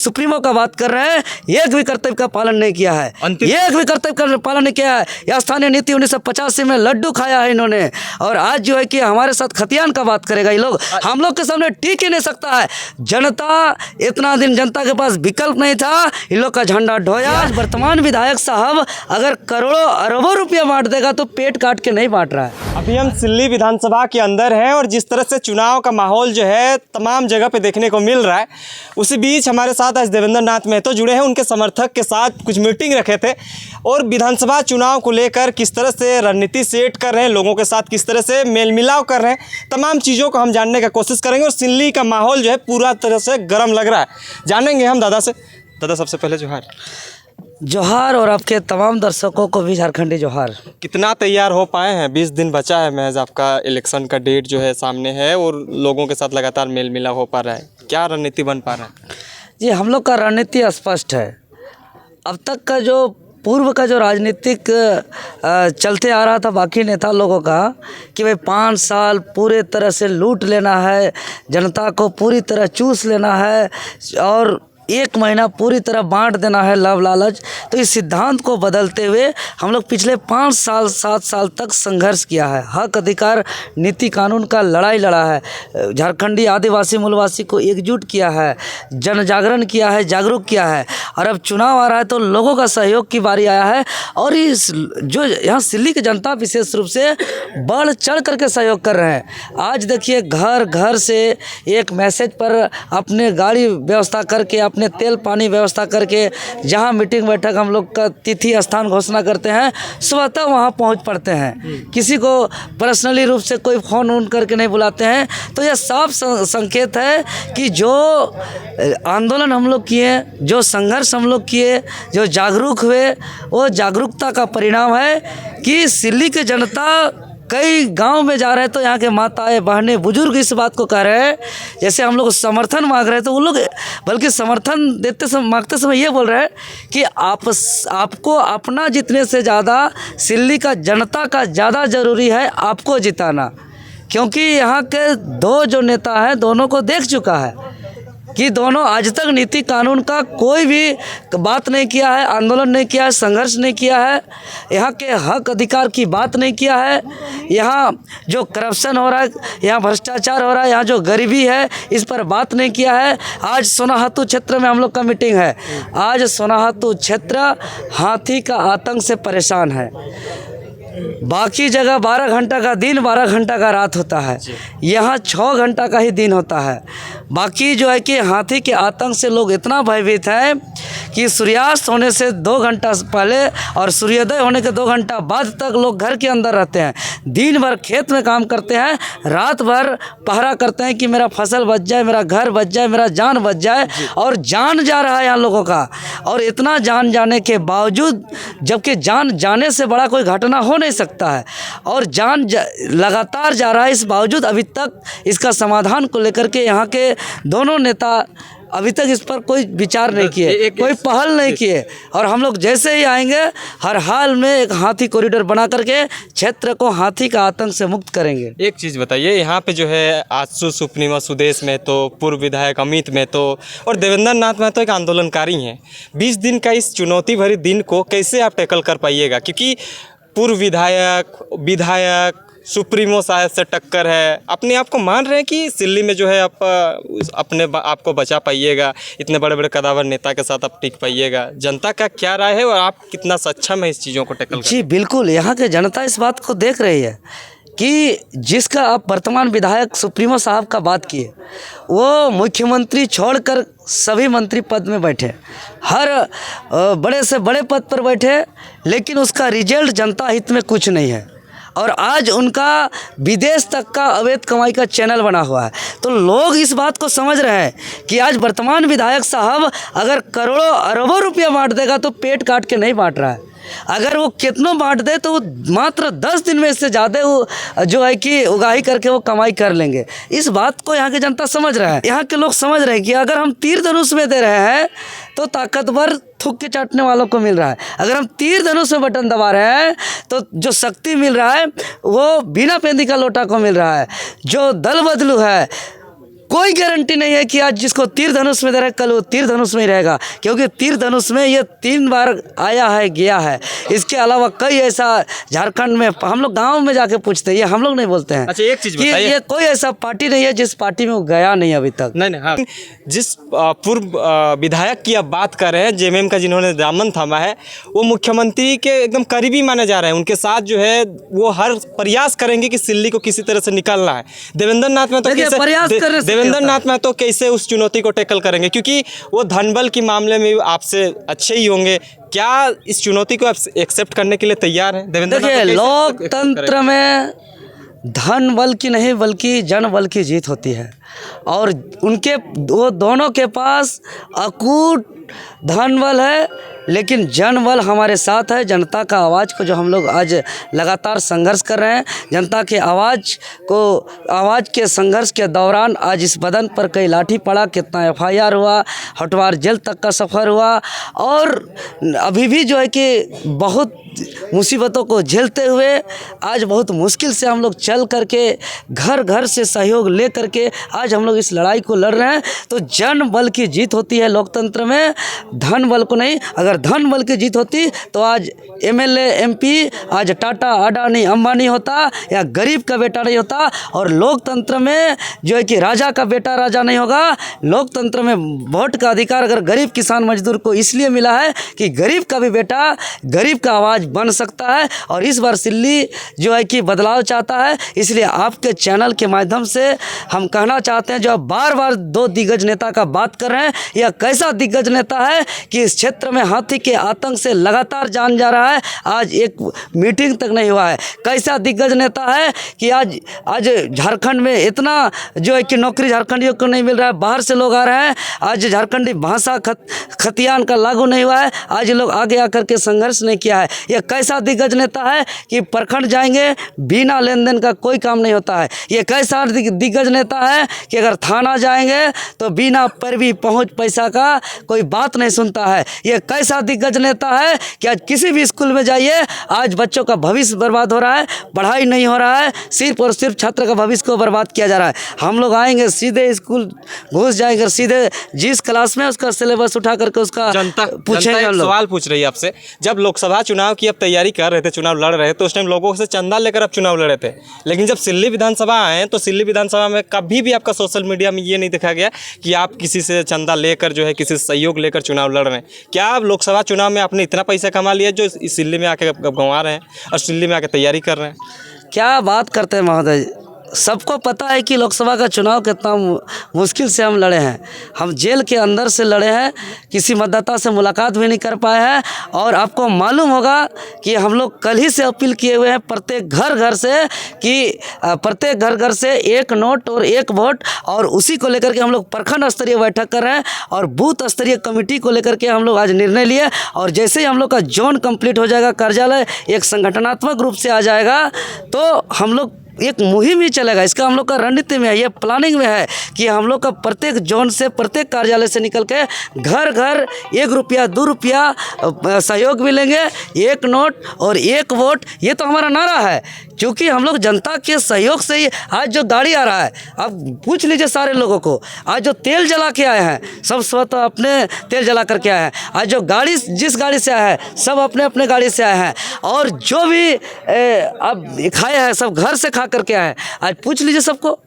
Supremo का बात कर रहे हैं, एक भी कर्तव्य का पालन नहीं किया है, एक भी कर्तव्य का पालन नहीं किया है। यह स्थानीय नीति 1985 में लड्डू खाया है इन्होंने, और आज जो है कि हमारे साथ खतियान का बात करेगा ये लोग। हम लोग के सामने टिक ही नहीं सकता है। जनता, इतना दिन जनता के पास विकल्प नहीं था, इन लोग का झंडा ढोया। वर्तमान विधायक साहब अगर करोड़ों अरबों रुपया बांट देगा तो पेट काट के नहीं बांट रहा है। अभी हम सिल्ली विधानसभा के अंदर हैं और जिस तरह से चुनाव का माहौल जो है तमाम जगह पे देखने को मिल रहा है, उसी बीच हमारे साथ आज देवेंद्र नाथ महतो जुड़े हैं। उनके समर्थक के साथ कुछ मीटिंग रखे थे और विधानसभा चुनाव को लेकर किस तरह से रणनीति सेट कर रहे हैं, लोगों के साथ किस तरह से मेल मिलाव कर रहे हैं, तमाम चीज़ों को हम जानने का कोशिश करेंगे। और सिल्ली का माहौल जो है पूरा तरह से गर्म लग रहा है, जानेंगे हम दादा से। दादा, सबसे पहले जोहार। जोहार, और आपके तमाम दर्शकों को भी झारखंडी जोहार। कितना तैयार हो पाए हैं? 20 दिन बचा है महज, आपका इलेक्शन का डेट जो है सामने है और लोगों के साथ लगातार मेल मिलाप हो पा रहा है, क्या रणनीति बन पा रहा है? जी, हम लोग का रणनीति स्पष्ट है। अब तक का जो पूर्व का जो राजनीतिक चलते आ रहा था बाकी नेता लोगों का कि भाई 5 साल पूरे तरह से लूट लेना है, जनता को पूरी तरह चूस लेना है और 1 महीना पूरी तरह बांट देना है लव लालच। तो इस सिद्धांत को बदलते हुए हम लोग पिछले 5 साल 7 साल तक संघर्ष किया है, हक अधिकार नीति कानून का लड़ाई लड़ा है, झारखंडी आदिवासी मूलवासी को एकजुट किया है, जन जागरण किया है, जागरूक किया है। और अब चुनाव आ रहा है तो लोगों का सहयोग की बारी आया है और इस जो यहाँ सिल्ली की जनता विशेष रूप से बढ़ चढ़ करके सहयोग कर रहे हैं। आज देखिए, घर घर से एक मैसेज पर अपने गाड़ी व्यवस्था करके, अपने तेल पानी व्यवस्था करके, जहां मीटिंग बैठक हम लोग का तिथि स्थान घोषणा करते हैं, सुबह तक वहां पहुंच पड़ते हैं। किसी को पर्सनली रूप से कोई फ़ोन उन करके नहीं बुलाते हैं। तो यह साफ संकेत है कि जो आंदोलन हम लोग किए, जो संघर्ष हम लोग किए, जो जागरूक हुए, वो जागरूकता का परिणाम है कि सिल्ली की जनता कई गांव में जा रहे हैं तो यहाँ के माताएं बहनें बुजुर्ग इस बात को कह रहे हैं, जैसे हम लोग समर्थन मांग रहे हैं तो वो लोग बल्कि समर्थन देते समय मांगते समय ये बोल रहे हैं कि आपको अपना जितने से ज़्यादा सिल्ली का जनता का ज़्यादा ज़रूरी है आपको जिताना। क्योंकि यहाँ के 2 जो नेता हैं दोनों को देख चुका है कि दोनों आज तक नीति कानून का कोई भी बात नहीं किया है, आंदोलन नहीं किया है, संघर्ष नहीं किया है, यहाँ के हक अधिकार की बात नहीं किया है। यहाँ जो करप्शन हो रहा है, यहाँ भ्रष्टाचार हो रहा है, यहाँ जो गरीबी है, इस पर बात नहीं किया है। आज सोनाहातू क्षेत्र में हम लोग का मीटिंग है। आज सोनाहातू क्षेत्र हाथी का आतंक से परेशान है। बाकी जगह 12 घंटा का दिन 12 घंटा का रात होता है, यहाँ 6 घंटा का ही दिन होता है। बाकी जो है कि हाथी के आतंक से लोग इतना भयभीत हैं कि सूर्यास्त होने से 2 घंटा पहले और सूर्योदय होने के 2 घंटा बाद तक लोग घर के अंदर रहते हैं। दिन भर खेत में काम करते हैं, रात भर पहरा करते हैं कि मेरा फसल बच जाए, मेरा घर बच जाए, मेरा जान बच जाए। और जान जा रहा है यहाँ लोगों का, और इतना जान जाने के बावजूद, जबकि जान जाने से बड़ा कोई घटना हो नहीं सकता है, और लगातार जा रहा है, इस बावजूद अभी तक इसका समाधान को लेकर के यहाँ के दोनों नेता अभी तक इस पर कोई विचार नहीं किए, कोई पहल नहीं किए। और हम लोग जैसे ही आएंगे हर हाल में एक हाथी कॉरिडोर बना करके क्षेत्र को हाथी का आतंक से मुक्त करेंगे। एक चीज़ बताइए, यहाँ पे जो है आजसू सुप्रीमो सुदेश महतो, पूर्व विधायक अमित महतो और देवेंद्र नाथ महतो एक आंदोलनकारी हैं। 20 दिन का इस चुनौती भरी दिन को कैसे आप टैकल कर पाइएगा? क्योंकि पूर्व विधायक सुप्रीमो साहब से टक्कर है, अपने आप को मान रहे हैं कि सिल्ली में जो है आप अपने आप को बचा पाइएगा, इतने बड़े बड़े कदावर नेता के साथ आप टिक पाइएगा? जनता का क्या राय है और आप कितना सक्षम है इस चीज़ों को टैकल? जी बिल्कुल, यहाँ के जनता इस बात को देख रही है कि जिसका आप वर्तमान विधायक सुप्रीमो साहब का बात किए, वो मुख्यमंत्री छोड़कर सभी मंत्री पद में बैठे, हर बड़े से बड़े पद पर बैठे, लेकिन उसका रिजल्ट जनता हित में कुछ नहीं है। और आज उनका विदेश तक का अवैध कमाई का चैनल बना हुआ है। तो लोग इस बात को समझ रहे हैं कि आज वर्तमान विधायक साहब अगर करोड़ों अरबों रुपया बांट देगा तो पेट काट के नहीं बांट रहा है। अगर वो कितनों बांट दे तो वो मात्र 10 दिन में इससे ज़्यादा वो जो है कि उगाही करके वो कमाई कर लेंगे। इस बात को यहाँ की जनता समझ रहा है। यहाँ के लोग समझ रहे हैं कि अगर हम तीर धनुष में दे रहे हैं तो ताकतवर थूक के चाटने वालों को मिल रहा है, अगर हम तीर धनुष में बटन दबा रहे हैं तो जो शक्ति मिल रहा है वो बिना पेंदी का लोटा को मिल रहा है। जो दल बदलू है कोई गारंटी नहीं है कि आज जिसको तीर धनुष में दे रहा है कल वो तीर धनुष में ही रहेगा, क्योंकि तीर धनुष में ये 3 बार आया है गया है। इसके अलावा कई ऐसा झारखंड में हम लोग गांव में जाके पूछते हैं, ये हम लोग नहीं बोलते हैं। अच्छा, एक चीज़ कि बताइए। ये कोई ऐसा पार्टी नहीं है जिस पार्टी में वो गया नहीं अभी तक। नहीं, हाँ, जिस पूर्व विधायक की अब बात कर रहे हैं जेएमएम का, जिन्होंने दामन थामा है, वो मुख्यमंत्री के एकदम करीबी माने जा रहे हैं। उनके साथ जो है वो हर प्रयास करेंगे कि सिल्ली को किसी तरह से निकालना है। देवेंद्र नाथ महतो देखिए, प्रयास करने से देवेंद्र नाथ महतो कैसे उस चुनौती को टैकल करेंगे, क्योंकि वो धनबल के मामले में आपसे अच्छे ही होंगे। क्या इस चुनौती को आप एक्सेप्ट करने के लिए तैयार हैं देवेंद्र नाथ? देखिए, कैसे लोकतंत्र में धन बल की नहीं बल्कि जन बल की जीत होती है, और उनके वो दोनों के पास अकूट धन बल है, लेकिन जन बल हमारे साथ है। जनता का आवाज़ को जो हम लोग आज लगातार संघर्ष कर रहे हैं, जनता के आवाज़ के संघर्ष के दौरान आज इस बदन पर कई लाठी पड़ा, कितना एफआईआर हुआ, हटवार जेल तक का सफ़र हुआ, और अभी भी जो है कि बहुत मुसीबतों को झेलते हुए आज बहुत मुश्किल से हम लोग चल करके घर घर से सहयोग ले करके आज हम लोग इस लड़ाई को लड़ रहे हैं। तो जन बल की जीत होती है लोकतंत्र में, धन बल को नहीं। अगर धन बल की जीत होती तो आज एमएलए एमपी आज टाटा अडानी अंबानी होता, या गरीब का बेटा नहीं होता। और लोकतंत्र में जो है कि राजा का बेटा राजा नहीं होगा। लोकतंत्र में वोट का अधिकार अगर गरीब किसान मजदूर को इसलिए मिला है कि गरीब का भी बेटा गरीब का आवाज़ बन सकता है। और इस बार सिल्ली जो है कि बदलाव चाहता है, इसलिए आपके चैनल के माध्यम से हम कहना चाहते हैं, जो आप बार बार 2 दिग्गज नेता का बात कर रहे हैं, यह कैसा दिग्गज नेता है कि इस क्षेत्र में हाथी के आतंक से लगातार जान जा रहा है, आज एक मीटिंग तक नहीं हुआ है। कैसा दिग्गज नेता है कि आज झारखंड में इतना जो है कि नौकरी झारखंडियों को नहीं मिल रहा है, बाहर से लोग आ रहे हैं। आज झारखंडी भाषा खतियान का लागू नहीं हुआ है, आज लोग आगे आकर के संघर्ष नहीं किया है। यह कैसा दिग्गज नेता है कि प्रखंड जाएंगे बिना लेन देन का कोई काम नहीं होता है। ये कैसा दिग्गज नेता है कि अगर थाना जाएंगे तो बिना पैरवी पहुंच पैसा का कोई बात नहीं सुनता है। ये कैसा दिग्गज नेता है कि आज किसी भी स्कूल में जाइए, आज बच्चों का भविष्य बर्बाद हो रहा है, पढ़ाई नहीं हो रहा है, सिर्फ और सिर्फ छात्र का भविष्य को बर्बाद किया जा रहा है। हम लोग आएंगे सीधे स्कूल घुस जाएंगे, सीधे जिस क्लास में उसका सिलेबस उठा करके उसका पूछेंगे। हम लोग सवाल पूछ रही है आपसे, जब लोकसभा चुनाव की अब तैयारी कर रहे थे, चुनाव लड़ रहे थे, तो उस टाइम लोगों से चंदा लेकर आप चुनाव लड़े थे, लेकिन जब सिल्ली विधानसभा आए तो सिल्ली विधानसभा में कभी भी आपका सोशल मीडिया में ये नहीं देखा गया कि आप किसी से चंदा लेकर जो है किसी से सहयोग लेकर चुनाव लड़ रहे हैं। क्या आप लोकसभा चुनाव में आपने इतना पैसा कमा लिया जो इस सिल्ली में आके गंवा रहे हैं और सिल्ली में आके तैयारी कर रहे हैं? क्या बात करते हैं महोदय, सबको पता है कि लोकसभा का चुनाव कितना मुश्किल से हम लड़े हैं। हम जेल के अंदर से लड़े हैं, किसी मतदाता से मुलाकात भी नहीं कर पाए हैं। और आपको मालूम होगा कि हम लोग कल ही से अपील किए हुए हैं प्रत्येक घर घर से कि प्रत्येक घर घर से 1 नोट और 1 वोट, और उसी को लेकर के हम लोग प्रखंड स्तरीय बैठक कर रहे हैं और बूथ स्तरीय कमेटी को लेकर के हम लोग आज निर्णय लिए। और जैसे ही हम लोग का जोन कंप्लीट हो जाएगा, कार्यालय एक संगठनात्मक रूप से आ जाएगा, तो हम लोग एक मुहिम ही चलेगा। इसका हम लोग का रणनीति में है, ये प्लानिंग में है कि हम लोग का प्रत्येक जोन से, प्रत्येक कार्यालय से निकल के घर घर 1 रुपया 2 रुपया सहयोग मिलेंगे, 1 नोट और 1 वोट। ये तो हमारा नारा है, क्योंकि हम लोग जनता के सहयोग से ही आज जो गाड़ी आ रहा है, आप पूछ लीजिए सारे लोगों को, आज जो तेल जला के आए हैं सब स्वतः अपने तेल जला करके आए हैं। आज जो गाड़ी जिस गाड़ी से आया है सब अपने अपने गाड़ी से आए हैं, और जो भी अब खाए हैं सब घर से खा करके आए हैं। आज पूछ लीजिए सबको।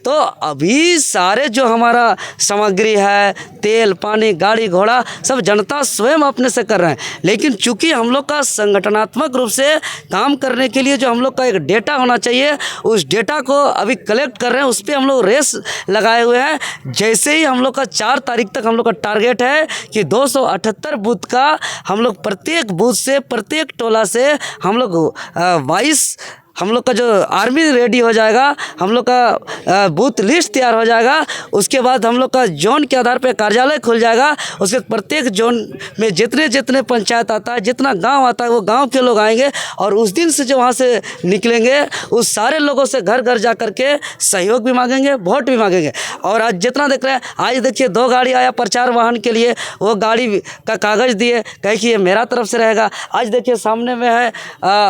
तो अभी सारे जो हमारा सामग्री है, तेल पानी गाड़ी घोड़ा, सब जनता स्वयं अपने से कर रहे हैं। लेकिन चूंकि हम लोग का संगठनात्मक रूप से काम करने के लिए जो हम लोग का एक डेटा होना चाहिए, उस डेटा को अभी कलेक्ट कर रहे हैं, उस पर हम लोग रेस लगाए हुए हैं। जैसे ही हम लोग का 4 तारीख तक हम लोग का टारगेट है कि 278 बूथ का हम लोग प्रत्येक बूथ से, प्रत्येक टोला से हम लोग 22 हम लोग का जो आर्मी रेडी हो जाएगा, हम लोग का बूथ लिस्ट तैयार हो जाएगा। उसके बाद हम लोग का जोन के आधार पे कार्यालय खुल जाएगा। उसके प्रत्येक जोन में जितने जितने पंचायत आता है, जितना गांव आता है, वो गांव के लोग आएंगे, और उस दिन से जो वहाँ से निकलेंगे उस सारे लोगों से घर घर जा कर के सहयोग भी मांगेंगे, वोट भी मांगेंगे। और आज जितना देख रहे हैं, आज देखिए 2 गाड़ी आया प्रचार वाहन के लिए, वो गाड़ी का कागज़ दिए, कहे कि ये मेरा तरफ से रहेगा। आज देखिए सामने में है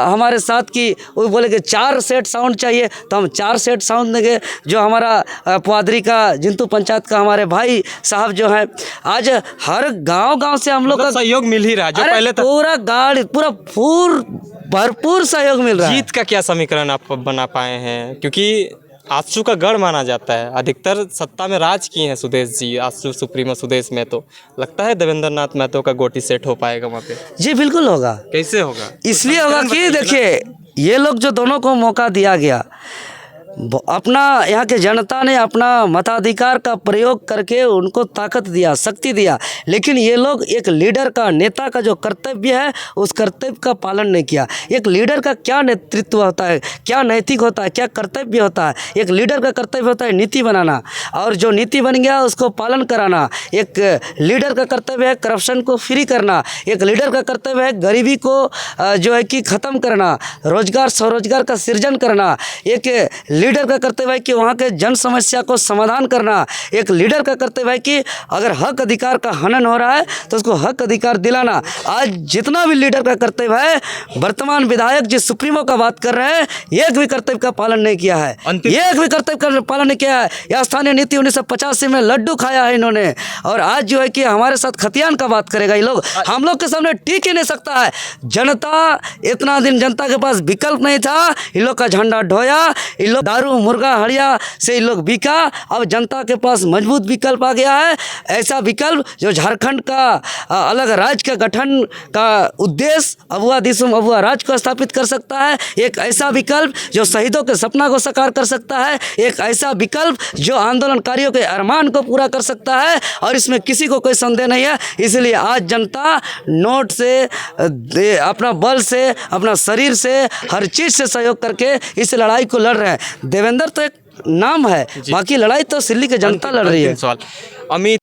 हमारे साथ की, वो बोले कि 4 सेट साउंड चाहिए तो हम 4 सेट साउंड देंगे। जो हमारा पादरी का जिंतू पंचायत का हमारे भाई साहब जो है, आज हर गांव से हम लोग का सहयोग मिल ही रहा है जो अरे पहले पूरा गाड़ी पूरा भरपूर सहयोग मिल रहा है। जीत का क्या समीकरण आप बना पाए हैं, क्योंकि आजसू का गढ़ माना जाता है, अधिकतर सत्ता में राज किए हैं सुदेश जी, आजसू सुप्रीमो सुदेश महतो, लगता है देवेंद्र नाथ महतो का गोटी सेट हो पाएगा वहाँ पे? जी बिल्कुल होगा। कैसे होगा? इसलिए होगा कि देखिए ये लोग जो दोनों को मौका दिया गया, अपना यहाँ के जनता ने अपना मताधिकार का प्रयोग करके उनको ताकत दिया, शक्ति दिया, लेकिन ये लोग एक लीडर का, नेता का जो कर्तव्य है उस कर्तव्य का पालन नहीं किया। एक लीडर का क्या नेतृत्व होता है, क्या नैतिक होता है, क्या कर्तव्य होता है? एक लीडर का कर्तव्य होता है नीति बनाना, और जो नीति बन गया उसको पालन कराना। एक लीडर का कर्तव्य है करप्शन को फ्री करना। एक लीडर का कर्तव्य है गरीबी को जो है कि ख़त्म करना, रोजगार स्वरोजगार का सृजन करना। एक लीडर का कर्तव्य है कि वहाँ के जन समस्या को समाधान करना। एक लीडर का कर्तव्य है कि अगर हक अधिकार का हनन हो रहा है तो उसको हक अधिकार दिलाना। आज जितना भी लीडर का कर्तव्य है, वर्तमान विधायक जिस सुप्रीमो का बात कर रहे हैं, एक भी कर्तव्य का पालन नहीं किया है, एक भी कर्तव्य का पालन नहीं किया है। यह स्थानीय नीति 1985 में लड्डू खाया है इन्होंने, और आज जो है कि हमारे साथ खतियान का बात करेगा ये लोग, हम लोग के सामने टिक ही नहीं सकता है। जनता, इतना दिन जनता के पास विकल्प नहीं था, इन लोग का झंडा ढोया, इन लोग दारू मुर्गा हड़िया से इन लोग बिका। अब जनता के पास मजबूत विकल्प आ गया है, ऐसा विकल्प जो झारखंड का अलग राज्य का गठन का उद्देश्य अबुआ दिसुम अबुआ राज को स्थापित कर सकता है। एक ऐसा विकल्प जो शहीदों के सपना को साकार कर सकता है, एक ऐसा विकल्प जो आंदोलनकारियों के अरमान को पूरा कर सकता है, और इसमें किसी को कोई संदेह नहीं है। इसलिए आज जनता नोट से, अपना बल से, अपना शरीर से, हर चीज़ से सहयोग करके इस लड़ाई को लड़ रहे हैं। देवेंद्र तो एक नाम है, बाकी लड़ाई तो सिल्ली की जनता लड़ रही है। सवाल अमित